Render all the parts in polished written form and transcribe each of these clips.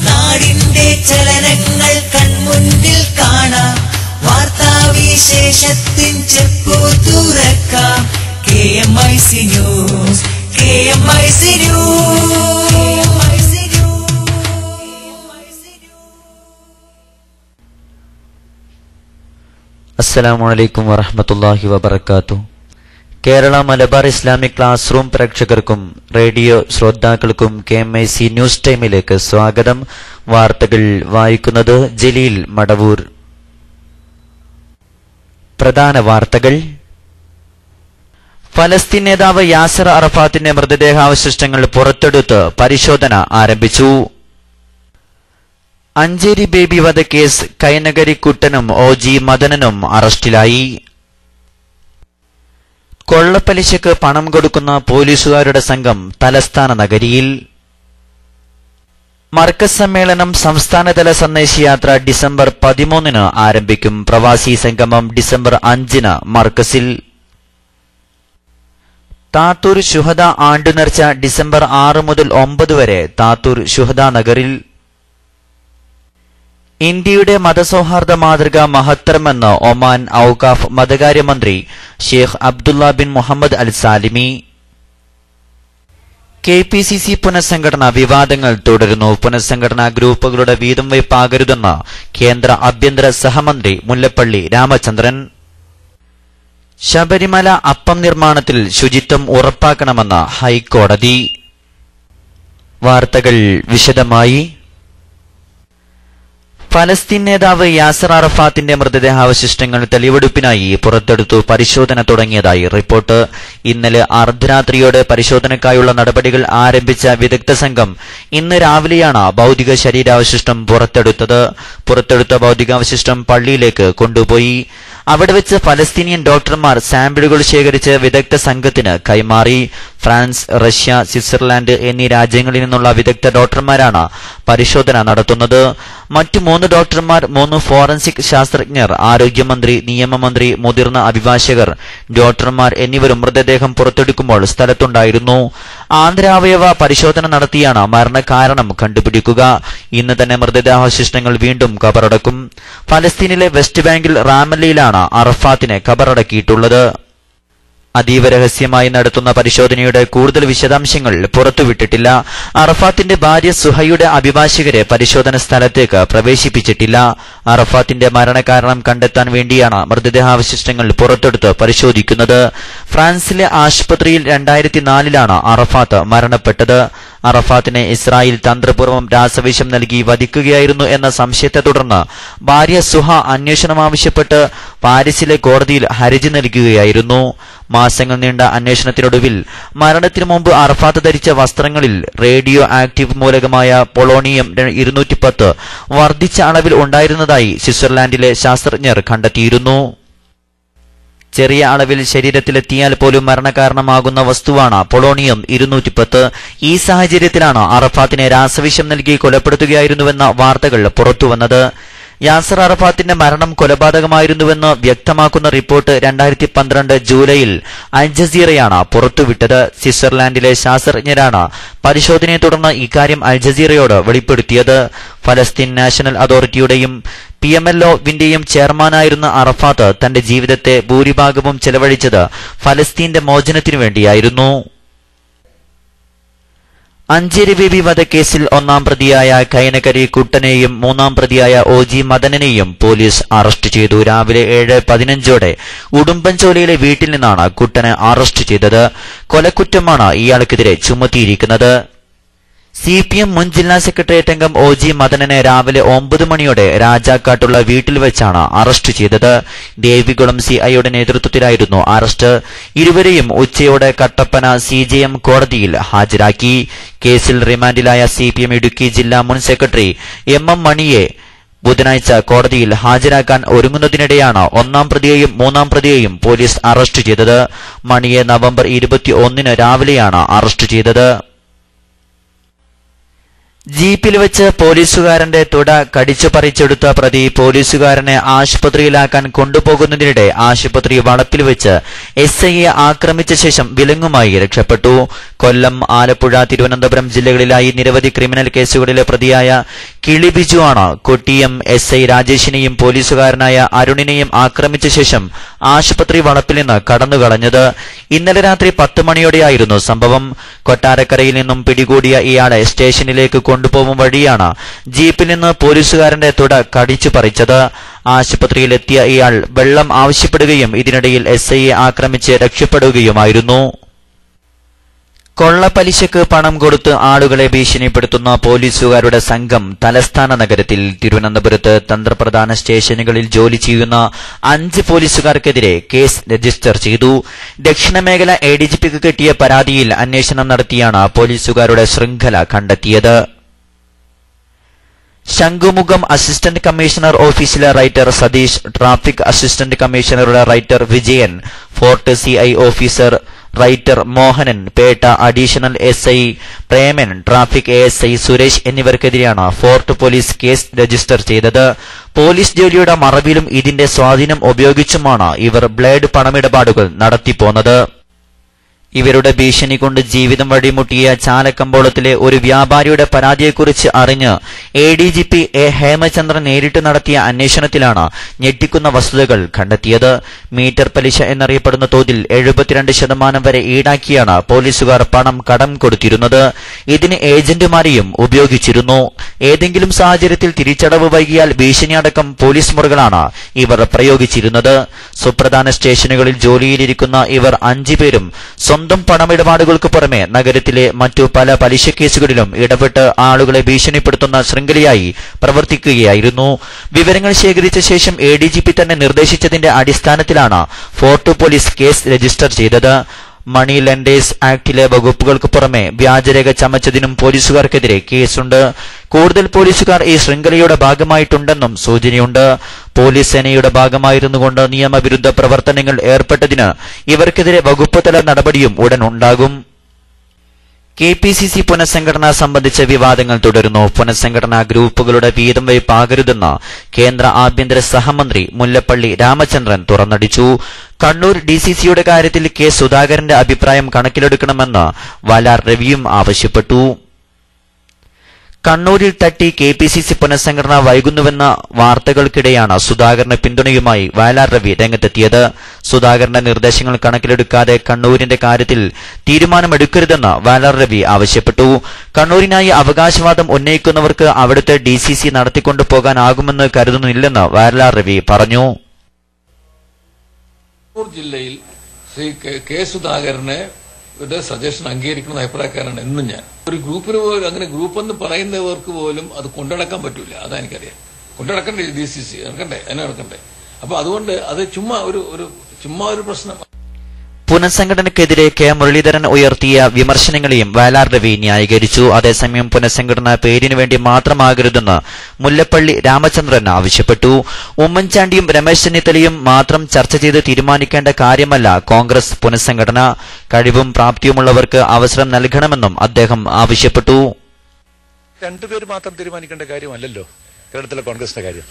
നാടിന്റെ ചലനങ്ങൾ കൺമുന്നിൽ കാണാം, വാർത്താവിശേഷത്തിൻ ചെപ്പു തുറക്കാം. KMIC news, KMIC news. അസ്സലാമു അലൈക്കും വറഹ്മത്തുള്ളാഹി വബറകാതുഹു. Kerala Malabar Islamic class room പ്രേക്ഷകർക്കും റേഡിയോ ശ്രോതാക്കൾക്കും KMIC ന്യൂസ് ടൈമിലേക്ക് സ്വാഗതം. വാർത്തകൾ വായിക്കുന്നത് ജലീൽ മടവൂർ. പ്രധാന വാർത്തകൾ. ഫലസ്തീൻ നേതാവ് യാസർ അറഫാത്തിന്റെ മൃതദേഹാവശിഷ്ടങ്ങൾ പുറത്തെടുത്ത് പരിശോധന ആരംഭിച്ചു. അഞ്ചേരി ബേബി വധക്കേസ് കൈനകരി കുട്ടനും OG മദനനും അറസ്റ്റിലായി. കൊള്ളപ്പലിശക്ക് പണം കൊടുക്കുന്ന പോലീസുകാരുടെ സംഘം തലസ്ഥാന നഗരിയിൽ. മർക്കസ് സമ്മേളനം സംസ്ഥാനതല സന്ദേശയാത്ര ഡിസംബർ 13 ആരംഭിക്കും. പ്രവാസി സംഗമം ഡിസംബർ 5 മർക്കസിൽ. താത്തൂർ ശുഹദ ആണ്ടുനേർച്ച ഡിസംബർ 6 മുതൽ 9 വരെ താത്തൂർ ശുഹദ നഗറിൽ. ഇന്ത്യയുടെ മതസൗഹാർദ്ദ മാതൃക മഹത്തരമെന്ന് ഒമാൻ ഔഖാഫ് മതകാര്യമന്ത്രി Sheikh Abdullah bin Mohammed Al Salimi. KPCC പുനഃസംഘടന വിവാദങ്ങൾ തുടരുന്നു. പുനഃസംഘടനാ ഗ്രൂപ്പുകളുടെ വീതം വയ്പാകരുതെന്ന് കേന്ദ്ര ആഭ്യന്തര സഹമന്ത്രി മുല്ലപ്പള്ളി രാമചന്ദ്രൻ. ശബരിമല അപ്പം നിർമ്മാണത്തിൽ ശുചിത്വം ഉറപ്പാക്കണമെന്ന് ഹൈക്കോടതി. വാർത്തകൾ വിശദമായി. ഫലസ്തീൻ നേതാവ് യാസർ അറഫാത്തിന്റെ മൃതദേഹാവശിഷ്ടങ്ങൾ തെളിവെടുപ്പിനായി പുറത്തെടുത്തു പരിശോധന തുടങ്ങിയതായി റിപ്പോർട്ട്. ഇന്നലെ അർദ്ധരാത്രിയോടെ പരിശോധനയ്ക്കായുള്ള നടപടികൾ ആരംഭിച്ച വിദഗ്ധ സംഘം ഇന്ന് രാവിലെയാണ് ഭൗതിക ശരീരാവശിഷ്ടം പുറത്തെടുത്തത്. പുറത്തെടുത്ത ഭൗതികാവശിഷ്ടം പള്ളിയിലേക്ക് കൊണ്ടുപോയി. അവിടെ വെച്ച് ഫലസ്തീനിയൻ ഡോക്ടർമാർ സാമ്പിളുകൾ ശേഖരിച്ച് വിദഗ്ധ സംഘത്തിന് കൈമാറി. ഫ്രാൻസ്, റഷ്യ, സ്വിറ്റ്സർലാൻഡ് എന്നീ രാജ്യങ്ങളിൽ നിന്നുള്ള വിദഗ്ധ ഡോക്ടർമാരാണ് പരിശോധന നടത്തുന്നത്. മറ്റു 3 ഡോക്ടർമാർ, 3 ഫോറൻസിക് ശാസ്ത്രജ്ഞർ, ആരോഗ്യമന്ത്രി, നിയമമന്ത്രി, മുതിർന്ന അഭിഭാഷകർ, ഡോക്ടർമാർ എന്നിവരും മൃതദേഹം പുറത്തെടുക്കുമ്പോൾ സ്ഥലത്തുണ്ടായിരുന്നു. ആന്തരാവയവ പരിശോധന നടത്തിയാണ് മരണകാരണം കണ്ടുപിടിക്കുക. ഇന്ന് തന്നെ മൃതദേഹാവശിഷ്ടങ്ങൾ വീണ്ടും കബറടക്കും. ഫലസ്തീനിലെ വെസ്റ്റ് ബാങ്കിൽ റാമല്ലയിലാണ് അറഫാത്തിനെ കബറടക്കിയിട്ടുള്ളത്. അതീവ രഹസ്യമായി നടത്തുന്ന പരിശോധനയുടെ കൂടുതൽ വിശദാംശങ്ങൾ പുറത്തുവിട്ടിട്ടില്ല. അറഫാത്തിന്റെ ഭാര്യ സുഹയുടെ അഭിഭാഷകരെ പരിശോധന സ്ഥലത്തേക്ക് പ്രവേശിപ്പിച്ചിട്ടില്ല. അറഫാത്തിന്റെ മരണകാരണം കണ്ടെത്താൻ വേണ്ടിയാണ് മൃതദേഹാവശിഷ്ടങ്ങൾ പുറത്തെടുത്ത് പരിശോധിക്കുന്നത്. ഫ്രാൻസിലെ ആശുപത്രിയിൽ 2004 അറഫാത്ത് മരണപ്പെട്ടത്. അറഫാത്തിനെ ഇസ്രായേൽ തന്ത്രപൂർവ്വം രാസവിഷം നൽകി വധിക്കുകയായിരുന്നു എന്ന സംശയത്തെ തുടർന്ന് ഭാര്യ സുഹ അന്വേഷണം ആവശ്യപ്പെട്ട് പാരീസിലെ കോടതിയിൽ ഹർജി നൽകുകയായിരുന്നു. മാസങ്ങൾ നീണ്ട അന്വേഷണത്തിനൊടുവിൽ മരണത്തിനു മുമ്പ് അറഫാത്ത് ധരിച്ച വസ്ത്രങ്ങളിൽ റേഡിയോ ആക്റ്റീവ് മൂലകമായ പൊളോണിയം 210 വർദ്ധിച്ച അളവിൽ ഉണ്ടായിരുന്നതായി സ്വിറ്റ്സർലാൻഡിലെ ശാസ്ത്രജ്ഞർ കണ്ടെത്തിയിരുന്നു. ചെറിയ അളവിൽ ശരീരത്തിലെത്തിയാൽ പോലും മരണകാരണമാകുന്ന വസ്തുവാണ് പൊളോണിയം 210. ഈ സാഹചര്യത്തിലാണ് അറഫാത്തിനെ രാസവിഷം നൽകി കൊലപ്പെടുത്തുകയായിരുന്നുവെന്ന വാർത്തകൾ പുറത്തുവന്നത്. യാസർ അറഫാത്തിന്റെ മരണം കൊലപാതകമായിരുന്നുവെന്ന് വ്യക്തമാക്കുന്ന റിപ്പോർട്ട് 2012 ജൂലൈയിൽ അൽ ജസീറയാണ് പുറത്തുവിട്ടത്. സ്വിറ്റ്സർലാൻഡിലെ ശാസ്ത്രജ്ഞരാണ് പരിശോധനയെ തുടർന്ന് ഇക്കാര്യം അൽ ജസീറയോട് വെളിപ്പെടുത്തിയത്. ഫലസ്തീൻ നാഷണൽ അതോറിറ്റിയുടെയും PMLO-വിന്റെയും ചെയർമാനായിരുന്ന അറഫാത്ത് തന്റെ ജീവിതത്തെ ഭൂരിഭാഗവും ചെലവഴിച്ചത് ഫലസ്തീന്റെ മോചനത്തിനു വേണ്ടിയായിരുന്നു. അഞ്ചേരി ബേബി വധക്കേസിൽ 1-ാം പ്രതിയായ കൈനകരി കുട്ടനെയും 3-ാം പ്രതിയായ OG മദനനെയും പോലീസ് അറസ്റ്റ് ചെയ്തു. രാവിലെ 7:15 ഉടുമ്പൻചോലയിലെ വീട്ടിൽ നിന്നാണ് കുട്ടനെ അറസ്റ്റ് ചെയ്തത്. കൊലക്കുറ്റമാണ് ഇയാൾക്കെതിരെ ചുമത്തിയിരിക്കുന്നത്. CPM മുൻ ജില്ലാ സെക്രട്ടേറിയറ്റ് അംഗം OG മദനനെ രാവിലെ 9 മണിയോടെ രാജാക്കാട്ടുള്ള വീട്ടിൽ വെച്ചാണ് അറസ്റ്റ് ചെയ്തത്. ദേവികുളം CIയുടെ നേതൃത്വത്തിലായിരുന്നു അറസ്റ്റ്. ഇരുവരെയും ഉച്ചയോടെ കട്ടപ്പന CJM കോടതിയിൽ ഹാജരാക്കി. കേസിൽ റിമാൻഡിലായ CPM ഇടുക്കി ജില്ലാ മുൻ സെക്രട്ടറി MM മണിയെ ബുധനാഴ്ച കോടതിയിൽ ഹാജരാക്കാൻ ഒരുങ്ങുന്നതിനിടെയാണ് ഒന്നാം പ്രതിയെയും മൂന്നാം പ്രതിയെയും പോലീസ് അറസ്റ്റ് ചെയ്തത്. മണിയെ നവംബർ 21 രാവിലെയാണ് അറസ്റ്റ് ചെയ്തത്. ജീപ്പിൽ വെച്ച് പോലീസുകാരന്റെ തുട കടിച്ചു പറിച്ചെടുത്ത പ്രതി പോലീസുകാരനെ ആശുപത്രിയിലാക്കാൻ കൊണ്ടുപോകുന്നതിനിടെ ആശുപത്രി വളപ്പിൽ വെച്ച് എസ്ഐയെ ആക്രമിച്ച ശേഷം വിലങ്ങുമായി രക്ഷപ്പെട്ടു. കൊല്ലം, ആലപ്പുഴ, തിരുവനന്തപുരം ജില്ലകളിലായി നിരവധി ക്രിമിനൽ കേസുകളിലെ പ്രതിയായ കിളി ബിജു ആണ് കൊട്ടിയം എസ്ഐ രാജേഷിനെയും പോലീസുകാരനായ അരുണിനെയും ആക്രമിച്ച ശേഷം ആശുപത്രി വളപ്പിൽ നിന്ന് കടന്നുകളഞ്ഞത്. ഇന്നലെ രാത്രി 10 മണിയോടെയായിരുന്നു സംഭവം. കൊട്ടാരക്കരയിൽ നിന്നും പിടികൂടിയ ഇയാളെ സ്റ്റേഷനിലേക്ക് കൊണ്ടുപോകും വഴിയാണ് ജീപ്പിൽ നിന്ന് പോലീസുകാരന്റെ തുട കടിച്ചു പറിച്ചത്. ആശുപത്രിയിലെത്തിയ ഇയാൾ വെള്ളം ആവശ്യപ്പെടുകയും ഇതിനിടയിൽ എസ്ഐയെ ആക്രമിച്ച് രക്ഷപ്പെടുകയുമായിരുന്നു. കൊള്ളപ്പലിശക്ക് പണം കൊടുത്ത് ആളുകളെ ഭീഷണിപ്പെടുത്തുന്ന പോലീസുകാരുടെ സംഘം തലസ്ഥാന നഗരത്തിൽ തിരുവനന്തപുരത്ത് തന്ത്രപ്രധാന സ്റ്റേഷനുകളിൽ ജോലി ചെയ്യുന്ന 5 പോലീസുകാർക്കെതിരെ കേസ് രജിസ്റ്റർ ചെയ്തു. ദക്ഷിണമേഖല എഡിജിപിക്ക് കിട്ടിയ പരാതിയിൽ അന്വേഷണം നടത്തിയാണ് പോലീസുകാരുടെ ശൃംഖല കണ്ടെത്തിയത്. ശംഖുമുഖം അസിസ്റ്റന്റ് കമ്മീഷണർ ഓഫീസിലെ റൈറ്റർ സതീഷ്, ട്രാഫിക് അസിസ്റ്റന്റ് കമ്മീഷണറുടെ writer Vijayan, Fort CI officer writer Mohanan, Pettah additional SI Preman, traffic ASI Suresh എന്നിവർക്കെതിരെയാണ് ഫോർട്ട് പോലീസ് കേസ് രജിസ്റ്റർ ചെയ്തത്. പോലീസ് ജോലിയുടെ മറവിലും ഇതിന്റെ സ്വാധീനം ഉപയോഗിച്ചുമാണ് ഇവർ ബ്ലേഡ് പണമിടപാടുകൾ നടത്തിപ്പോന്നത്. ഇവരുടെ ഭീഷണി കൊണ്ട് ജീവിതം വഴിമുട്ടിയ ചാലക്കമ്പോളത്തിലെ ഒരു വ്യാപാരിയുടെ പരാതിയെക്കുറിച്ച് അറിഞ്ഞ് ADGP ഹേമചന്ദ്രൻ നേരിട്ട് നടത്തിയ അന്വേഷണത്തിലാണ് ഞെട്ടിക്കുന്ന വസ്തുതകൾ കണ്ടെത്തിയത്. മീറ്റർ പലിശ എന്നറിയപ്പെടുന്ന തോതിൽ 72% വരെ ഈടാക്കിയാണ് പോലീസുകാർ പണം കടം കൊടുത്തിരുന്നത്. ഇതിന് ഏജന്റുമാരെയും ഉപയോഗിച്ചിരുന്നു. ഏതെങ്കിലും സാഹചര്യത്തിൽ തിരിച്ചടവ് വൈകിയാൽ ഭീഷണിയടക്കം പോലീസ് മുറകളാണ് ഇവർ പ്രയോഗിച്ചിരുന്നത്. സുപ്രധാന സ്റ്റേഷനുകളിൽ ജോലിയിലിരിക്കുന്ന ഇവർ 5 പേരും സ്വന്തം പണമിടപാടുകൾക്ക് പുറമെ നഗരത്തിലെ മറ്റു പല പലിശ കേസുകളിലും ഇടപെട്ട് ആളുകളെ ഭീഷണിപ്പെടുത്തുന്ന ശൃംഖലയായി പ്രവർത്തിക്കുകയായിരുന്നു. വിവരങ്ങൾ ശേഖരിച്ച ശേഷം ADGP തന്നെ നിർദ്ദേശിച്ചതിന്റെ അടിസ്ഥാനത്തിലാണ് ഫോർട്ട് പോലീസ് കേസ് രജിസ്റ്റർ ചെയ്തത്. മണി ലെൻഡേഴ്സ് ആക്ടിലെ വകുപ്പുകൾക്ക് പുറമെ വ്യാജരേഖ ചമച്ചതിനും പോലീസുകാർക്കെതിരെ കേസുണ്ട്. കൂടുതൽ പോലീസുകാർ ഈ ശൃംഖലയുടെ ഭാഗമായിട്ടുണ്ടെന്നും സൂചനയുണ്ട്. പോലീസ് സേനയുടെ ഭാഗമായിരുന്നുകൊണ്ട് നിയമവിരുദ്ധ പ്രവർത്തനങ്ങൾ ഏർപ്പെട്ടതിന് ഇവർക്കെതിരെ വകുപ്പുതല നടപടിയും ഉടൻ ഉണ്ടാകും. KPCC പുനഃസംഘടന സംബന്ധിച്ച വിവാദങ്ങൾ തുടരുന്നു. പുനഃസംഘടനാ ഗ്രൂപ്പുകളുടെ വീതം വയ്പാകരുതെന്ന് കേന്ദ്ര ആഭ്യന്തര സഹമന്ത്രി മുല്ലപ്പള്ളി രാമചന്ദ്രൻ തുറന്നടിച്ചു. കണ്ണൂർ DCCയുടെ കാര്യത്തിൽ K സുധാകരന്റെ അഭിപ്രായം കണക്കിലെടുക്കണമെന്ന് വയലാർ രവിയും ആവശ്യപ്പെട്ടു. കണ്ണൂരിൽ തട്ടി KPCC പുനഃസംഘടന വൈകുന്നുവെന്ന വാർത്തകൾക്കിടെയാണ് സുധാകരന് പിന്തുണയുമായി വയലാർ രവി രംഗത്തെത്തിയത്. സുധാകരന്റെ നിർദ്ദേശങ്ങൾ കണക്കിലെടുക്കാതെ കണ്ണൂരിന്റെ കാര്യത്തിൽ തീരുമാനമെടുക്കരുതെന്ന് വയലാർ രവി ആവശ്യപ്പെട്ടു. കണ്ണൂരിനായി അവകാശവാദം ഉന്നയിക്കുന്നവർക്ക് അവിടുത്തെ DCC നടത്തിക്കൊണ്ടു പോകാനാകുമെന്ന് കരുതുന്നില്ലെന്ന് വയലാർ രവി പറഞ്ഞു. കണ്ണൂർ ജില്ലയിൽ ശ്രീ K സുധാകരനെ സജഷൻ അംഗീകരിക്കുന്ന അഭിപ്രായക്കാരാണ് എന്നും ഞാൻ. ഒരു ഗ്രൂപ്പിന് പോലും അങ്ങനെ ഗ്രൂപ്പെന്ന് പറയുന്നവർക്ക് പോലും അത് കൊണ്ടടക്കാൻ പറ്റൂല. അതാ എനിക്കറിയാം. കൊണ്ടടക്കണ്ടേ DCC നടക്കണ്ടേ, അതിനെ നടക്കണ്ടേ. അപ്പൊ അതുകൊണ്ട് അത് ചുമ്മാ ഒരു പ്രശ്നം. പുനഃസംഘടനയ്ക്കെതിരെ K മുരളീധരൻ ഉയർത്തിയ വിമർശനങ്ങളെയും വയലാർ രവി ന്യായീകരിച്ചു. അതേസമയം പുനഃസംഘടന പേരിനു വേണ്ടി മാത്രമാകരുതെന്ന് മുല്ലപ്പള്ളി രാമചന്ദ്രൻ ആവശ്യപ്പെട്ടു. ഉമ്മൻചാണ്ടിയും രമേശ് ചെന്നിത്തലയും മാത്രം ചർച്ച ചെയ്ത് തീരുമാനിക്കേണ്ട കാര്യമല്ല കോൺഗ്രസ് പുനഃസംഘടന. കഴിവും പ്രാപ്തിയുമുള്ളവർക്ക് അവസരം നൽകണമെന്നും അദ്ദേഹം ആവശ്യപ്പെട്ടു. 2 പേര് മാത്രം തീരുമാനിക്കേണ്ട കാര്യമല്ലല്ലോ കേരളത്തിലെ കോൺഗ്രസിന്റെ കാര്യം.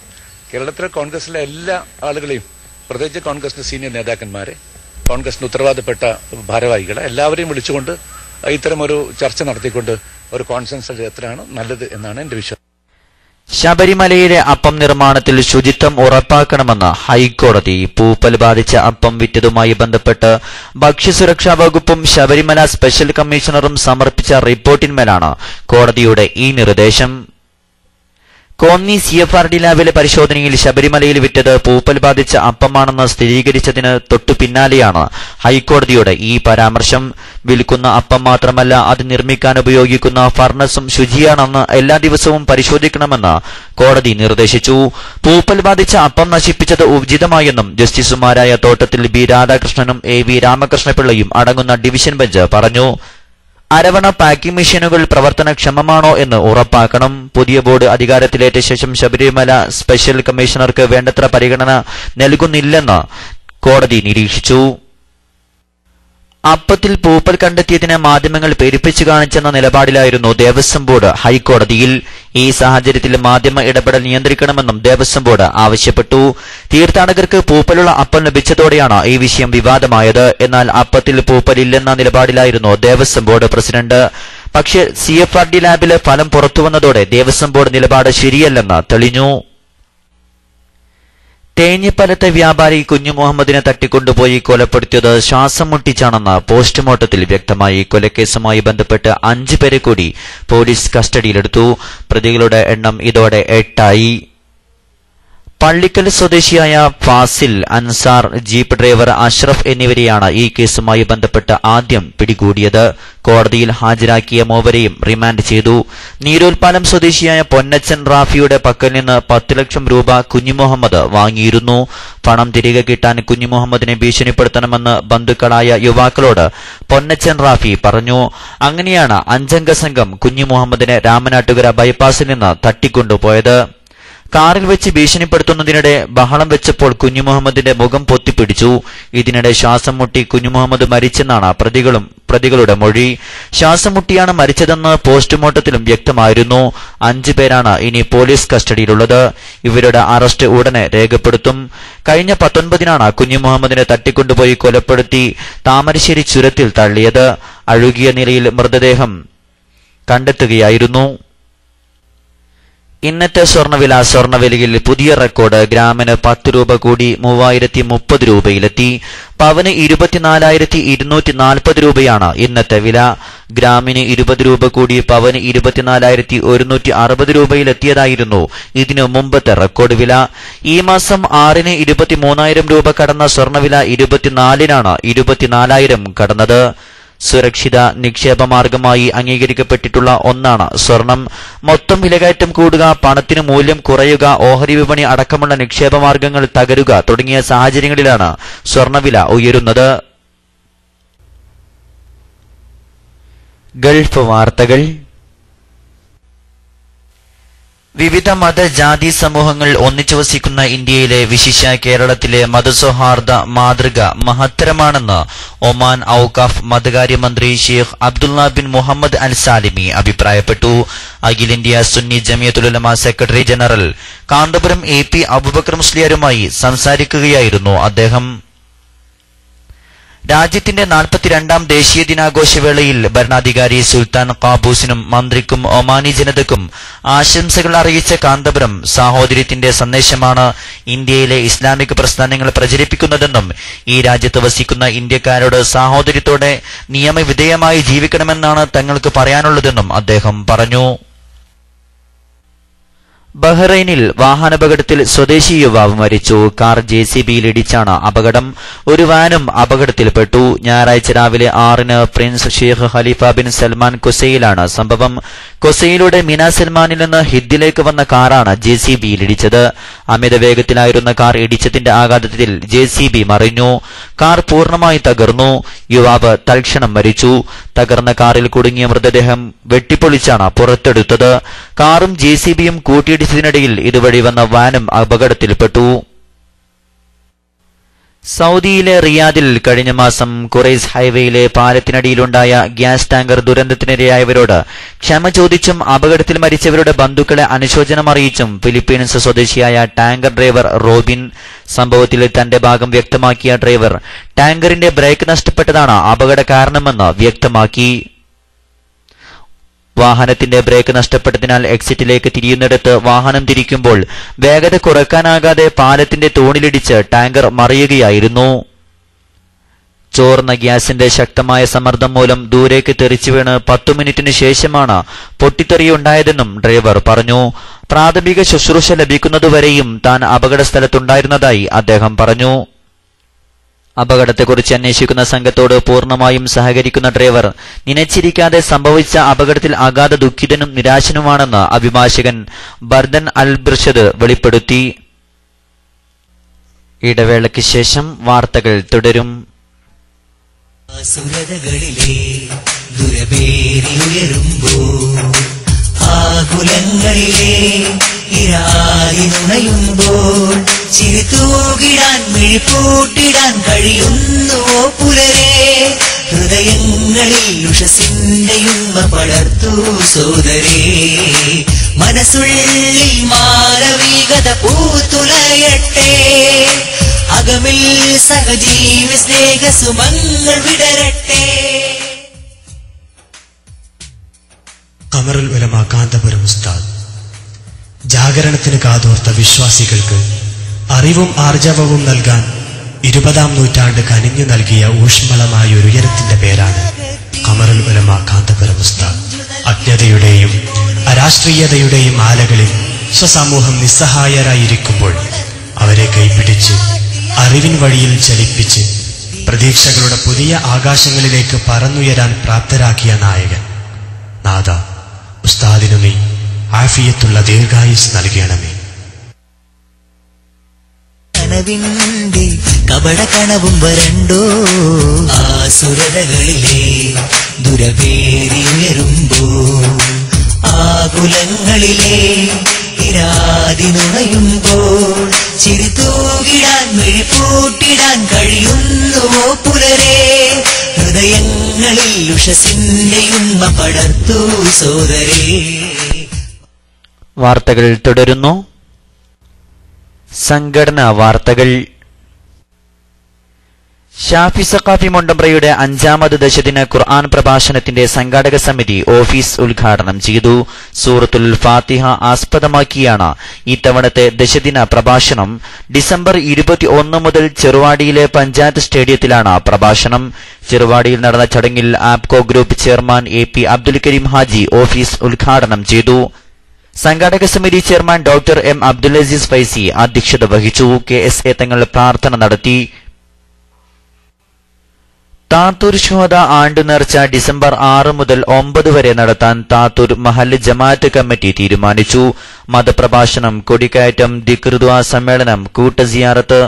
കേരളത്തിലെ കോൺഗ്രസിലെ എല്ലാ ആളുകളെയും, പ്രത്യേകിച്ച് കോൺഗ്രസിന്റെ സീനിയർ നേതാക്കന്മാരെ, കോൺഗ്രസിന് ഉത്തരവാദപ്പെട്ട ഭാരവാഹികളെ എല്ലാവരെയും വിളിച്ചുകൊണ്ട് ഇത്തരം ഒരു ചർച്ച നടത്തിക്കൊണ്ട് ഒരു കോൺസെൻസസ് എത്രയാണ് നല്ലത് എന്നാണ് എന്റെ വിശ്വാസം. ശബരിമലയിലെ അപ്പം നിർമ്മാണത്തിൽ ശുചിത്വം ഉറപ്പാക്കണമെന്ന് ഹൈക്കോടതി. പൂപ്പൽ ബാധിച്ച അപ്പം വിറ്റതുമായി ബന്ധപ്പെട്ട് ഭക്ഷ്യസുരക്ഷാ വകുപ്പും ശബരിമല സ്പെഷ്യൽ കമ്മീഷണറും സമർപ്പിച്ച റിപ്പോർട്ടിന്മേലാണ് കോടതിയുടെ ഈ നിർദ്ദേശം. കോന്നി CFRD ലാബിലെ പരിശോധനയിൽ ശബരിമലയിൽ വിറ്റത് പൂപ്പൽ ബാധിച്ച അപ്പമാണെന്ന് സ്ഥിരീകരിച്ചതിന് തൊട്ടു പിന്നാലെയാണ് ഹൈക്കോടതിയുടെ ഈ പരാമർശം. വിൽക്കുന്ന അപ്പം മാത്രമല്ല, അത് നിർമ്മിക്കാൻ ഉപയോഗിക്കുന്ന ഫർണസും ശുചിയാണെന്ന് എല്ലാ ദിവസവും പരിശോധിക്കണമെന്ന് കോടതി നിർദ്ദേശിച്ചു. പൂപ്പൽ ബാധിച്ച അപ്പം നശിപ്പിച്ചത് ഉചിതമായെന്നും ജസ്റ്റിസുമാരായ തോട്ടത്തിൽ B രാധാകൃഷ്ണനും AV രാമകൃഷ്ണപിള്ളയും അടങ്ങുന്ന ഡിവിഷൻ ബെഞ്ച് പറഞ്ഞു. അരവണ പാക്കിംഗ് മെഷീനുകൾ പ്രവർത്തനക്ഷമമാണോ എന്ന് ഉറപ്പാക്കണം. പുതിയ ബോർഡ് അധികാരത്തിലേറ്റ ശേഷം ശബരിമല സ്പെഷ്യൽ കമ്മീഷണർക്ക് വേണ്ടത്ര പരിഗണന നൽകുന്നില്ലെന്ന് കോടതി നിരീക്ഷിച്ചു. അപ്പത്തിൽ പൂപ്പൽ കണ്ടെത്തിയതിന് മാധ്യമങ്ങൾ പെരുപ്പിച്ചു കാണിച്ചെന്ന നിലപാടിലായിരുന്നു ദേവസ്വം ബോർഡ് ഹൈക്കോടതിയിൽ. ഈ സാഹചര്യത്തിൽ മാധ്യമ ഇടപെടൽ നിയന്ത്രിക്കണമെന്നും ദേവസ്വം ബോർഡ് ആവശ്യപ്പെട്ടു. തീർത്ഥാടകർക്ക് പൂപ്പലുള്ള അപ്പം ലഭിച്ചതോടെയാണ് ഈ വിഷയം വിവാദമായത്. എന്നാൽ അപ്പത്തിൽ പൂപ്പലില്ലെന്ന നിലപാടിലായിരുന്നു ദേവസ്വം ബോർഡ് പ്രസിഡന്റ്. പക്ഷേ CFRD ലാബിലെ ഫലം പുറത്തുവന്നതോടെ ദേവസ്വം ബോർഡ് നിലപാട് ശരിയല്ലെന്ന് തെളിഞ്ഞു. തേഞ്ഞിപ്പലത്തെ വ്യാപാരി കുഞ്ഞു മുഹമ്മദിനെ തട്ടിക്കൊണ്ടുപോയി കൊലപ്പെടുത്തിയത് ശ്വാസം മുട്ടിച്ചാണെന്ന് പോസ്റ്റ്മോർട്ടത്തിൽ വ്യക്തമായി. കൊലക്കേസുമായി ബന്ധപ്പെട്ട് 5 പേരെ കൂടി പോലീസ് കസ്റ്റഡിയിലെടുത്തു. പ്രതികളുടെ എണ്ണം ഇതോടെ 8 പള്ളിക്കൽ സ്വദേശിയായ ഫാസിൽ, അൻസാർ, ജീപ്പ് ഡ്രൈവർ അഷ്റഫ് എന്നിവരെയാണ് ഈ കേസുമായി ബന്ധപ്പെട്ട് ആദ്യം പിടികൂടിയത്. കോടതിയിൽ ഹാജരാക്കിയ മൂവരെയും റിമാൻഡ് ചെയ്തു. നീരോൽപ്പാലം സ്വദേശിയായ പൊന്നച്ചൻ റാഫിയുടെ പക്കൽ നിന്ന് 10 ലക്ഷം രൂപ കുഞ്ഞുമുഹമ്മദ് വാങ്ങിയിരുന്നു. പണം തിരികെ കിട്ടാൻ കുഞ്ഞുമുഹമ്മദിനെ ഭീഷണിപ്പെടുത്തണമെന്ന് ബന്ധുക്കളായ യുവാക്കളോട് പൊന്നച്ചൻ റാഫി പറഞ്ഞു. അങ്ങനെയാണ് 5 അംഗ സംഘം കുഞ്ഞുമുഹമ്മദിനെ രാമനാട്ടുകര ബൈപ്പാസിൽ നിന്ന് തട്ടിക്കൊണ്ടുപോയത്. കാറിൽ വെച്ച് ഭീഷണിപ്പെടുത്തുന്നതിനിടെ ബഹളം വെച്ചപ്പോൾ കുഞ്ഞുമുഹമ്മദിന്റെ മുഖം പൊത്തിപ്പിടിച്ചു. ഇതിനിടെ ശ്വാസം മുട്ടി കുഞ്ഞുമുഹമ്മദ് മരിച്ചെന്നാണ് പ്രതികളുടെ മൊഴി. ശ്വാസം മുട്ടിയാണ് മരിച്ചതെന്ന് പോസ്റ്റ്മോർട്ടത്തിലും വ്യക്തമായിരുന്നു. 5 പേരാണ് ഇനി പോലീസ് കസ്റ്റഡിയിലുള്ളത്. ഇവരുടെ അറസ്റ്റ് ഉടനെ രേഖപ്പെടുത്തും. കഴിഞ്ഞ 19-നാണ് കുഞ്ഞുമുഹമ്മദിനെ തട്ടിക്കൊണ്ടുപോയി കൊലപ്പെടുത്തി താമരശ്ശേരി ചുരത്തിൽ തള്ളിയത്. അഴുകിയ നിലയിൽ മൃതദേഹം കണ്ടെത്തുകയായിരുന്നു. ഇന്നത്തെ സ്വർണ്ണവിലയിൽ പുതിയ റെക്കോർഡ്. ഗ്രാമിന് 10 രൂപ കൂടി 3030 രൂപയിലെത്തി. പവന് 24,240 രൂപയാണ് ഇന്നത്തെ വില. ഗ്രാമിന് 20 രൂപ കൂടി പവന് 24,160 രൂപയിലെത്തിയതായിരുന്നു ഇതിനു മുമ്പത്തെ റെക്കോർഡ് വില. ഈ മാസം 6-ന് 23,000 രൂപ കടന്ന സ്വർണ്ണവില 24-നാണ് 24,000 കടന്നത്. സുരക്ഷിത നിക്ഷേപ മാർഗമായി അംഗീകരിക്കപ്പെട്ടിട്ടുള്ള ഒന്നാണ് സ്വർണം. മൊത്തം വിലകയറ്റം കൂടുക, പണത്തിന് മൂല്യം കുറയുക, ഓഹരി വിപണി അടക്കമുള്ള നിക്ഷേപ മാർഗങ്ങൾ തകരുക തുടങ്ങിയ സാഹചര്യങ്ങളിലാണ് സ്വർണ്ണവില ഉയരുന്നത്. ഗൾഫ് വാർത്തകൾ. വിവിധ മതജാതി സമൂഹങ്ങൾ ഒന്നിച്ചു വസിക്കുന്ന ഇന്ത്യയിലെ വിശിഷ്യ കേരളത്തിലെ മതസൗഹാർദ്ദ മാതൃക മഹത്തരമാണെന്ന് ഒമാൻ ഔഖാഫ് മതകാര്യമന്ത്രി Sheikh Abdullah bin Mohammed Al Salimi അഭിപ്രായപ്പെട്ടു. അഖിലേന്ത്യാ Sunni Jamiyyathul Ulama secretary general Kanthapuram AP Aboobacker മുസ്ലിയാരുമായി സംസാരിക്കുകയായിരുന്നു അദ്ദേഹം. രാജ്യത്തിന്റെ 42ാം ദേശീയ ദിനാഘോഷവേളയിൽ ഭരണാധികാരി സുൽത്താൻ ഖാബൂസിനും മന്ത്രിക്കും ഒമാനി ജനതയ്ക്കും ആശംസകൾ അറിയിച്ച കാന്തപുരം സാഹോദര്യത്തിന്റെ സന്ദേശമാണ് ഇന്ത്യയിലെ ഇസ്ലാമിക പ്രസ്ഥാനങ്ങൾ പ്രചരിപ്പിക്കുന്നതെന്നും ഈ രാജ്യത്ത് വസിക്കുന്ന ഇന്ത്യക്കാരോട് സാഹോദര്യത്തോടെ നിയമവിധേയമായി ജീവിക്കണമെന്നാണ് തങ്ങൾക്ക് പറയാനുള്ളതെന്നും അദ്ദേഹം പറഞ്ഞു. ബഹ്റൈനിൽ വാഹനാപകടത്തിൽ സ്വദേശി യുവാവ് മരിച്ചു. കാർ JCBയിൽ ഇടിച്ചാണ് അപകടം. ഒരു വാനും അപകടത്തിൽപ്പെട്ടു. ഞായറാഴ്ച രാവിലെ 6-ന് Prince Sheikh Khalifa bin Salman കൊസയിലാണ് സംഭവം. കൊസയിലൂടെ മിന സൽമാനിൽ നിന്ന് ഹിദ്ദിലേക്ക് വന്ന കാറാണ് JCBയിൽ ഇടിച്ചത്. അമിത വേഗത്തിലായിരുന്ന കാർ ഇടിച്ചതിന്റെ ആഘാതത്തിൽ JCB മറിഞ്ഞു. കാർ പൂർണ്ണമായി തകർന്നു. യുവാവ് തൽക്ഷണം മരിച്ചു. തകർന്ന കാറിൽ കുടുങ്ങിയ മൃതദേഹം വെട്ടിപ്പൊളിച്ചാണ് പുറത്തെടുത്തത്. കാറും JCBയും കൂട്ടിയിടിച്ചതിനിടയിൽ ഇതുവഴി വന്ന വാനും അപകടത്തിൽപ്പെട്ടു. സൗദിയിലെ റിയാദിൽ കഴിഞ്ഞ മാസം ഖുറൈസ് ഹൈവേയിലെ പാലത്തിനടിയിലുണ്ടായ ഗ്യാസ് ടാങ്കർ ദുരന്തത്തിനിരയായവരോട് ക്ഷമ ചോദിച്ചും അപകടത്തിൽ മരിച്ചവരുടെ ബന്ധുക്കളെ അനുശോചനം അറിയിച്ചും ഫിലിപ്പീൻസ് സ്വദേശിയായ ടാങ്കർ ഡ്രൈവർ റോബിൻ. സംഭവത്തിൽ തന്റെ ഭാഗം വ്യക്തമാക്കിയ ഡ്രൈവർ ടാങ്കറിന്റെ ബ്രേക്ക് നഷ്ടപ്പെട്ടതാണ് അപകട കാരണമെന്ന് വ്യക്തമാക്കി. വാഹനത്തിന്റെ ബ്രേക്ക് നഷ്ടപ്പെട്ടതിനാൽ എക്സിറ്റിലേക്ക് തിരിയുന്നിടത്ത് വാഹനം തിരിക്കുമ്പോൾ വേഗത കുറയ്ക്കാനാകാതെ പാലത്തിന്റെ തൂണിലിടിച്ച് ടാങ്കർ മറിയുകയായിരുന്നു. ചോർന്ന ഗ്യാസിന്റെ ശക്തമായ സമ്മർദ്ദം മൂലം ദൂരേക്ക് തെറിച്ചു വീണ് 10 മിനിറ്റിന് ശേഷമാണ് പൊട്ടിത്തെറിയുണ്ടായതെന്നും ഡ്രൈവർ പറഞ്ഞു. പ്രാഥമിക ശുശ്രൂഷ ലഭിക്കുന്നതുവരെയും താൻ അപകട സ്ഥലത്തുണ്ടായിരുന്നതായി അദ്ദേഹം പറഞ്ഞു. അപകടത്തെക്കുറിച്ച് അന്വേഷിക്കുന്ന സംഘത്തോട് പൂർണ്ണമായും സഹകരിക്കുന്ന ഡ്രൈവർ നിനച്ചിരിക്കാതെ സംഭവിച്ച അപകടത്തിൽ അഗാധ ദുഃഖിതനും നിരാശനുമാണെന്ന് അഭിഭാഷകൻ ബർദൻ അൽ ബിർഷദ് വെളിപ്പെടുത്തി. ഇടവേളയ്ക്ക് ശേഷം വാർത്തകൾ തുടരും. സുരതകളിലെ ദുരപേരിയുയരുമ്പോൾ ആകുലങ്ങളിലെ ഇരാലിനുണയുമ്പോൾ ചിരിതൂകിടാൻ മിഴിപ്പൂട്ടിടാൻ കഴിയുന്നുവോ പുലരെ? ഹൃദയങ്ങളിൽ ഉഷസിന്റെ ഉമ്മ പടർത്തു സോദരേ. മനസ്സുള്ളിൽ മാനവികത പൂത്തുലയട്ടെ. അകമിൽ സഹജീവി സ്നേഹസുമങ്ങൾ വിടരട്ടെ. ഖമറുൽ ഉലമ കാന്തപുരം ഉസ്താദ് ജാഗരണത്തിന് കാതോർത്ത വിശ്വാസികൾക്ക് അറിവും ആർജവവും നൽകാൻ 20-ാം നൂറ്റാണ്ട് കനിഞ്ഞു നൽകിയ ഊഷ്മളമായ ഒരു ഉയരത്തിന്റെ പേരാണ് ഖമറുൽ ഉലമ കാന്തപുരം ഉസ്താദ്. അജ്ഞതയുടെയും അരാഷ്ട്രീയതയുടെയും ആലകളിൽ സ്വസമൂഹം നിസ്സഹായരായിരിക്കുമ്പോൾ അവരെ കൈപിടിച്ച് അറിവിൻ വഴിയിൽ ചലിപ്പിച്ച് പ്രതീക്ഷകളുടെ പുതിയ ആകാശങ്ങളിലേക്ക് പറന്നുയരാൻ പ്രാപ്തരാക്കിയ നായകൻ. നാഥ, ഉസ്താദിനു നീ ആഫിയത്തുള്ള ദീർഘായുസ് നൽകണമേ. കനവിന്റെ കപട കണവും വരണ്ടോ ആസുരതകളിലെ ദുരപേരിയുയരുമ്പോൾ ആകുലങ്ങളിലെ ഇരാതിനുണയുമ്പോൾ ചിരിതൂകിടാൻ മിഴിപ്പൂട്ടിടാൻ കഴിയുന്നുവോ പുലരെ? ഹൃദയങ്ങളിൽ ഉഷസിന്റെ ഉമ്മ പടർത്തു സോദരേ. വാർത്തകൾ തുടരുന്നു. സംഘടനാ വാർത്തകൾ. ഷാഫി സഖാഫി മുണ്ടമ്പ്രയുടെ 5ാമത് ദശദിന ഖുർആൻ പ്രഭാഷണത്തിന്റെ സംഘാടക സമിതി ഓഫീസ് ഉദ്ഘാടനം ചെയ്തു. സൂറത്തുൽ ഫാത്തിഹ ആസ്പദമാക്കിയാണ് ഇത്തവണത്തെ ദശദിന പ്രഭാഷണം. ഡിസംബർ 21 മുതൽ ചെറുവാടിയിലെ പഞ്ചായത്ത് സ്റ്റേഡിയത്തിലാണ് പ്രഭാഷണം. ചെറുവാടിയിൽ നടന്ന ചടങ്ങിൽ Apco group chairman AP Abdul Kareem Haji office ഉദ്ഘാടനം ചെയ്തു. സംഘാടക സമിതി chairman doctor M Abdul Azeez Faizy അധ്യക്ഷത വഹിച്ചു. KSA തങ്ങൾ പ്രാർത്ഥന നടത്തി. താത്തൂർ ശുഹദ ആണ്ട് നേർച്ച ഡിസംബർ 6 മുതൽ 9 വരെ നടത്താൻ താത്തൂർ മഹല്ല് ജമാഅത്ത് കമ്മിറ്റി തീരുമാനിച്ചു. മതപ്രഭാഷണം, കൊടിക്കയറ്റം, ദിക്ർ ദുആ സമ്മേളനം, കൂട്ടസിയാറത്ത്,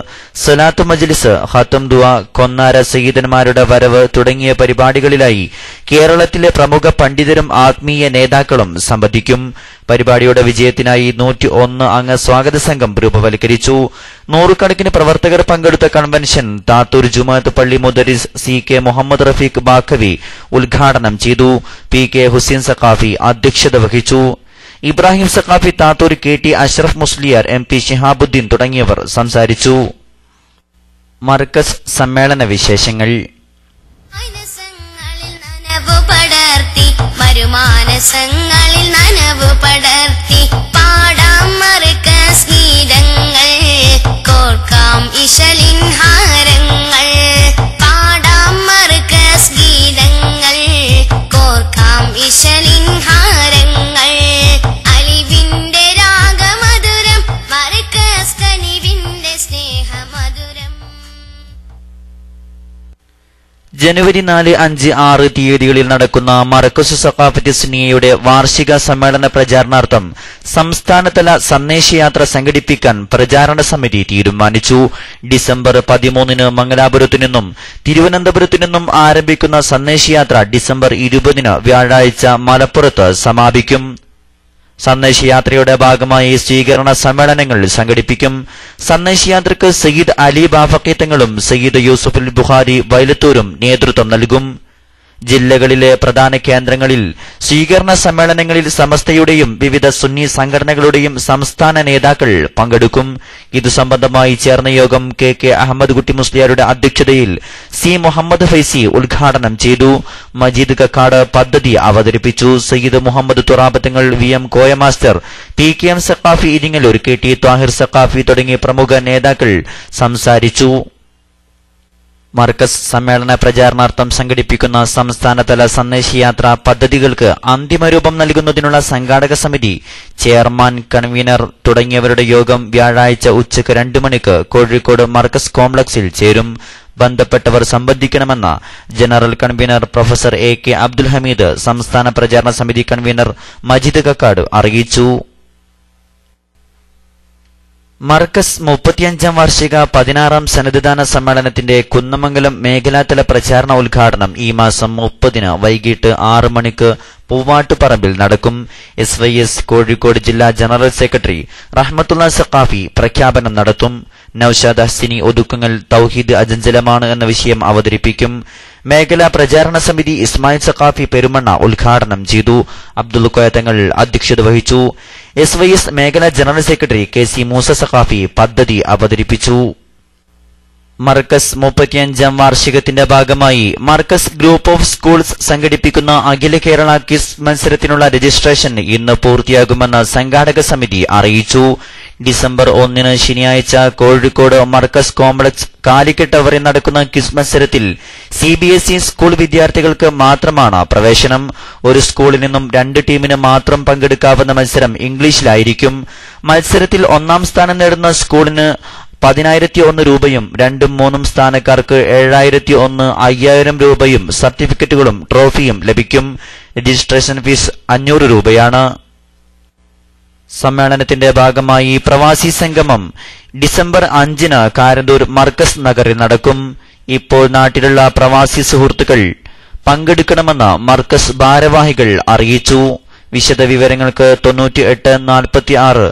സലാത്ത് മജ്ലിസ്, ഖത്ം ദുആ, കൊന്നാര സയ്യിദന്മാരുടെ വരവ് തുടങ്ങിയ പരിപാടികളിലായി കേരളത്തിലെ പ്രമുഖ പണ്ഡിതരും ആത്മീയ നേതാക്കളും സംബന്ധിക്കും. പരിപാടിയുടെ വിജയത്തിനായി 101 അംഗ സ്വാഗത സംഘം രൂപവൽക്കരിച്ചു. 100 പ്രവർത്തകർ പങ്കെടുത്ത കൺവെൻഷൻ താത്തൂർ ജുമാഅത്ത് പള്ളി മുദരിസ് CK മുഹമ്മദ് റഫീഖ് ബാഖവി ഉദ്ഘാടനം ചെയ്തു. PK ഹുസൈൻ സഖാഫി അധ്യക്ഷത വഹിച്ചു. ഇബ്രാഹിം സഖാഫി താത്തൂർ, KT അഷ്റഫ് മുസ്ലിയാർ, MP ഷിഹാബുദ്ദീൻ തുടങ്ങിയവർ സംസാരിച്ചു. മർക്കസ് സമ്മേളന വിശേഷങ്ങൾ. മരുമാനസങ്ങളിൽ നനവ് പടർത്തി പാടാം മർക്കസ് ഗീതങ്ങൾ, കോർക്കാം ഇശലിൻ ഹാരങ്ങൾ. പാടാം മർക്കസ് ഗീതങ്ങൾ, കോർക്കാം ഇശലിൻ ഹാരങ്ങൾ. അലിവിന്റെ രാഗമധുരം, മർക്കസ് കനിവിന്റെ സ്നേഹമധുരം. ജനുവരി 4, 5, 6 തീയതികളിൽ നടക്കുന്ന മർക്കസ് സഖാഫത്ത് സുന്നിയയുടെ വാർഷിക സമ്മേളന പ്രചാരണാർത്ഥം സംസ്ഥാനതല സന്ദേശയാത്ര സംഘടിപ്പിക്കാൻ പ്രചാരണ സമിതി തീരുമാനിച്ചു. ഡിസംബർ 13 മംഗലാപുരത്തു നിന്നും തിരുവനന്തപുരത്തു നിന്നും ആരംഭിക്കുന്ന സന്ദേശയാത്ര ഡിസംബർ 20 വ്യാഴാഴ്ച മലപ്പുറത്ത് സമാപിക്കും. സന്ദേശയാത്രയുടെ ഭാഗമായി സ്വീകരണ സമ്മേളനങ്ങൾ സംഘടിപ്പിക്കും. സന്ദേശയാത്രയ്ക്ക് സയ്യിദ് അലി ബാഫഖി തങ്ങളും സയ്യിദ് യൂസുഫുൽ ബുഖാരി വൈലത്തൂരും നേതൃത്വം നൽകും. ജില്ലകളിലെ പ്രധാന കേന്ദ്രങ്ങളിൽ സ്വീകരണ സമ്മേളനങ്ങളിൽ സമസ്തയുടെയും വിവിധ സുന്നി സംഘടനകളുടെയും സംസ്ഥാന നേതാക്കൾ പങ്കെടുക്കും. ഇതു സംബന്ധമായി ചേർന്ന യോഗം KK അഹമ്മദ് കുട്ടി മുസ്ലിയാരുടെ അധ്യക്ഷതയിൽ C മുഹമ്മദ് ഫൈസി ഉദ്ഘാടനം ചെയ്തു. മജീദ് കക്കാട് പദ്ധതി അവതരിപ്പിച്ചു. Sayyid Muhammad Thurabthangal, VM Koya master, PKM Saqafi Iringallur, KT Thahir Saqafi തുടങ്ങിയ പ്രമുഖ നേതാക്കൾ സംസാരിച്ചു. മർക്കസ് സമ്മേളന പ്രചാരണാർത്ഥം സംഘടിപ്പിക്കുന്ന സംസ്ഥാനതല സന്ദേശയാത്ര പദ്ധതികൾക്ക് അന്തിമരൂപം നൽകുന്നതിനുള്ള സംഘാടക സമിതി ചെയർമാൻ, കൺവീനർ തുടങ്ങിയവരുടെ യോഗം വ്യാഴാഴ്ച ഉച്ചയ്ക്ക് 2 മണിക്ക് കോഴിക്കോട് മർക്കസ് കോംപ്ലക്സിൽ ചേരും. ബന്ധപ്പെട്ടവർ സംബന്ധിക്കണമെന്ന് general convener professor AK Abdul Hameed, സംസ്ഥാന പ്രചാരണ സമിതി കൺവീനർ മജീദ് കക്കാട് അറിയിച്ചു. മർക്കസ് 35ാം വാർഷിക 16ാം സന്നദ്ധദാന സമ്മേളനത്തിന്റെ കുന്നമംഗലം മേഖലാതല പ്രചാരണ ഉദ്ഘാടനം ഈ മാസം 30-ന് വൈകിട്ട് 6 മണിക്ക് പൂവാട്ടുപറമ്പിൽ നടക്കും. SYS കോഴിക്കോട് ജില്ലാ ജനറൽ സെക്രട്ടറി റഹ്മത്തുള്ള സഖാഫി പ്രഖ്യാപനം നടത്തും. നൌഷാദ് ഹസിനി ഒതുക്കുങ്ങൽ തൗഹീദ് അജഞ്ചലമാണ് എന്ന വിഷയം അവതരിപ്പിക്കും. മേഖലാ പ്രചാരണ സമിതി ഇസ്മായിൽ സഖാഫി പെരുമണ്ണ ഉദ്ഘാടനം ചെയ്തു. അബ്ദുൽ കോയത്തങ്ങൾ അധ്യക്ഷത വഹിച്ചു. SYS മേഖലാ general secretary KC Moosa Saqafi പദ്ധതി അവതരിപ്പിച്ചു. മർക്കസ് 35ാം വാർഷികത്തിന്റെ ഭാഗമായി മർക്കസ് ഗ്രൂപ്പ് ഓഫ് സ്കൂൾസ് സംഘടിപ്പിക്കുന്ന അഖില കേരള ക്വിസ് മത്സരത്തിനുള്ള രജിസ്ട്രേഷൻ ഇന്ന് പൂർത്തിയാകുമെന്ന് സംഘാടക സമിതി അറിയിച്ചു. ഡിസംബർ 1-ന് ശനിയാഴ്ച കോഴിക്കോട് മർക്കസ് കോംപ്ലക്സ് കാലിക്കറ്റ് ടവറിൽ നടക്കുന്ന ക്വിസ് മത്സരത്തിൽ CBSE സ്കൂൾ വിദ്യാർത്ഥികൾക്ക് മാത്രമാണ് പ്രവേശനം. ഒരു സ്കൂളിൽ നിന്നും 2 ടീമിന് മാത്രം പങ്കെടുക്കാവുന്ന മത്സരം ഇംഗ്ലീഷിലായിരിക്കും. മത്സരത്തിൽ 1ാം സ്ഥാനം നേടുന്ന സ്കൂളിന് 10,001 രൂപയും 2ഉം 3ഉം സ്ഥാനക്കാർക്ക് 7,001, 5,000 രൂപയും സർട്ടിഫിക്കറ്റുകളും ട്രോഫിയും ലഭിക്കും. രജിസ്ട്രേഷൻ ഫീസ് 500 രൂപയാണ്. സമ്മേളനത്തിന്റെ ഭാഗമായി പ്രവാസി സംഗമം ഡിസംബർ 5-ന് കാരന്തൂർ മർക്കസ് നഗറിൽ നടക്കും. ഇപ്പോൾ നാട്ടിലുള്ള പ്രവാസി സുഹൃത്തുക്കൾ പങ്കെടുക്കണമെന്ന് മർക്കസ് ഭാരവാഹികൾ അറിയിച്ചു. വിശദവിവരങ്ങൾക്ക് 98 46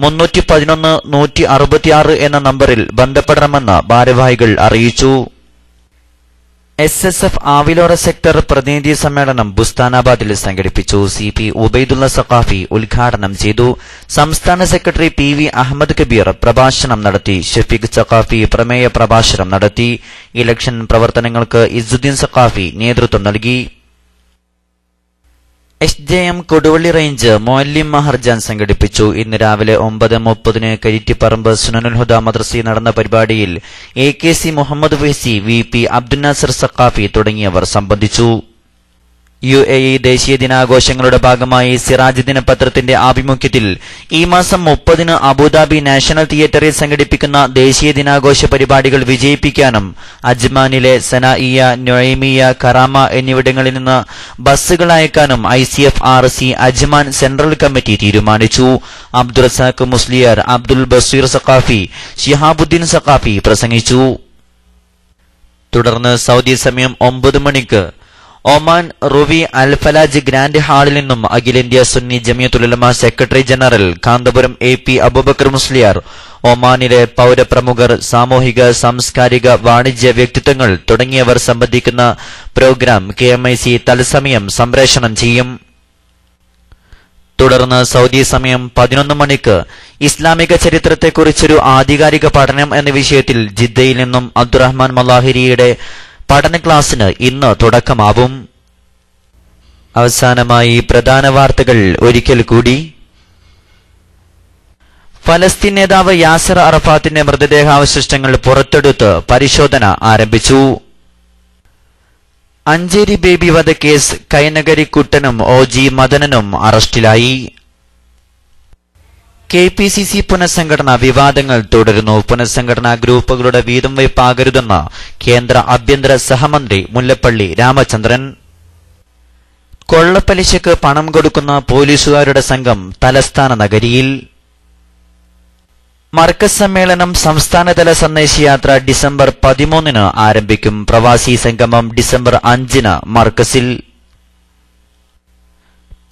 311 166 എന്ന നമ്പറിൽ ബന്ധപ്പെടണമെന്ന് ഭാരവാഹികൾ അറിയിച്ചു. SSF ആവിലോറ സെക്ടർ പ്രതിനിധി സമ്മേളനം ബുസ്താനാബാദിൽ സംഘടിപ്പിച്ചു. CP ഉബൈദുള്ള സഖാഫി ഉദ്ഘാടനം ചെയ്തു. സംസ്ഥാന സെക്രട്ടറി PV അഹമ്മദ് കബീർ പ്രഭാഷണം നടത്തി. ഷഫീഖ് സഖാഫി പ്രമേയ പ്രഭാഷണം നടത്തി. ഇലക്ഷൻ പ്രവർത്തനങ്ങൾക്ക് ഇസുദ്ദീൻ സഖാഫി നേതൃത്വം നൽകി. SJM കൊടുവള്ളി റേഞ്ച് മുഅല്ലിം മഹർജാൻ സംഘടിപ്പിച്ചു. ഇന്ന് രാവിലെ 9:30-ന് കരിറ്റിപ്പറമ്പ് സുനനുൽ ഹുദ മദ്രസയിൽ നടന്ന പരിപാടിയിൽ AKC മുഹമ്മദ് ഫൈസി, VP അബ്ദുൽ നാസർ സഖാഫി തുടങ്ങിയവർ സംബന്ധിച്ചു. UAE ദേശീയ ദിനാഘോഷങ്ങളുടെ ഭാഗമായി സിറാജ് ദിനപത്രത്തിന്റെ ആഭിമുഖ്യത്തിൽ ഈ മാസം 30-ന് അബുദാബി നാഷണൽ തിയേറ്ററിൽ സംഘടിപ്പിക്കുന്ന ദേശീയ ദിനാഘോഷ പരിപാടികൾ വിജയിപ്പിക്കാനും അജ്മാനിലെ സനായിയ, നൊയ്മിയ, കറാമ എന്നിവിടങ്ങളിൽ നിന്ന് ബസ്സുകൾ അയക്കാനും ICF-RC അജ്മാൻ സെൻട്രൽ കമ്മിറ്റി തീരുമാനിച്ചു. അബ്ദുൾ റസാഖ് മുസ്ലിയാർ, അബ്ദുൽ ബസീർ സഖാഫി, ശിഹാബുദ്ദീൻ സഖാഫി പ്രസംഗിച്ചു. തുടർന്ന് സൗദി സമയം 9 മണിക്ക് Oman Ruwi Al Falaj Grand ഹാളിൽ നിന്നും അഖിലേന്ത്യാ Sunni Jamiyyathul Ulama secretary general Kanthapuram AP Aboobacker Musliyar, ഒമാനിലെ പൗരപ്രമുഖർ, സാമൂഹിക സാംസ്കാരിക വാണിജ്യ വ്യക്തിത്വങ്ങൾ തുടങ്ങിയവർ സംബന്ധിക്കുന്ന പ്രോഗ്രാം KMIC തത്സമയം സംപ്രേഷണം ചെയ്യും. തുടർന്ന് സൗദി സമയം 11 മണിക്ക് ഇസ്ലാമിക ചരിത്രത്തെക്കുറിച്ചൊരു ആധികാരിക പഠനം എന്ന വിഷയത്തിൽ ജിദ്ദയിൽ നിന്നും അബ്ദുറഹ്മാൻ മലാഹിരിയുടെ പഠന ക്ലാസിന് ഇന്ന് തുടക്കമാവും. അവസാനമായി പ്രധാന വാർത്തകൾ ഒരിക്കൽ കൂടി. ഫലസ്തീൻ നേതാവ് യാസർ അറഫാത്തിന്റെ മൃതദേഹാവശിഷ്ടങ്ങൾ പുറത്തെടുത്ത് പരിശോധന ആരംഭിച്ചു. അഞ്ചേരി ബേബി വധക്കേസ് കൈനകരി കുട്ടനും OG മദനനും അറസ്റ്റിലായി. KPCC പുനഃസംഘടന വിവാദങ്ങൾ തുടരുന്നു. പുനഃസംഘടനാ ഗ്രൂപ്പുകളുടെ വീതം വയ്പാകരുതെന്ന് കേന്ദ്ര ആഭ്യന്തര സഹമന്ത്രി മുല്ലപ്പള്ളി രാമചന്ദ്രൻ. കൊള്ളപ്പലിശക്ക് പണം കൊടുക്കുന്ന പോലീസുകാരുടെ സംഘം തലസ്ഥാന നഗരിയിൽ. മർക്കസ് സമ്മേളനം സംസ്ഥാനതല സന്ദേശയാത്ര ഡിസംബർ 13-ന് ആരംഭിക്കും. പ്രവാസി സംഗമം ഡിസംബർ 5-ന് മർക്കസിൽ.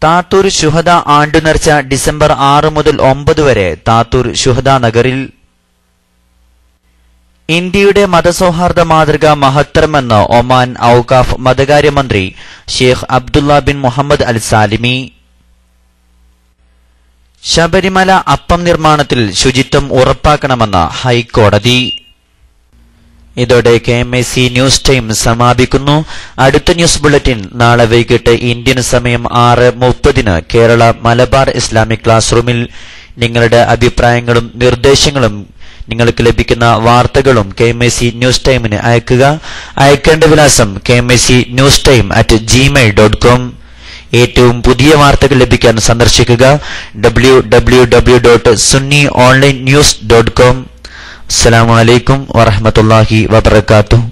താത്തൂർ ശുഹദ ആണ്ടുനേർച്ച ഡിസംബർ 6 മുതൽ 9 വരെ താത്തൂർ ശുഹദ നഗറിൽ. ഇന്ത്യയുടെ മതസൗഹാർദ്ദ മാതൃക മഹത്തരമെന്ന് ഒമാൻ ഔഖാഫ് മതകാര്യമന്ത്രി Sheikh Abdullah bin Mohammed Al Salimi. Sabarimala appam നിർമ്മാണത്തിൽ ശുചിത്വം ഉറപ്പാക്കണമെന്ന് ഹൈക്കോടതി. ഇതോടെ KMIC ന്യൂസ് ടൈം സമാപിക്കുന്നു. അടുത്ത ന്യൂസ് ബുള്ളറ്റിൻ നാളെ വൈകിട്ട് ഇന്ത്യൻ സമയം 6:30-ന് കേരള മലബാർ ഇസ്ലാമിക് ക്ലാസ് റൂമിൽ. നിങ്ങളുടെ അഭിപ്രായങ്ങളും നിർദ്ദേശങ്ങളും നിങ്ങൾക്ക് ലഭിക്കുന്ന വാർത്തകളും KMIC ന്യൂസ് ടൈമിന് അയക്കുക. അയക്കേണ്ട വിലാസം KMIC-newstime@gmail.com. ഏറ്റവും പുതിയ വാർത്തകൾ ലഭിക്കാൻ സന്ദർശിക്കുക www.sunniOnlineNews.com. അസ്സലാമു അലൈക്കും വറഹ്മത്തുള്ളാഹി വബറകാതുഹു.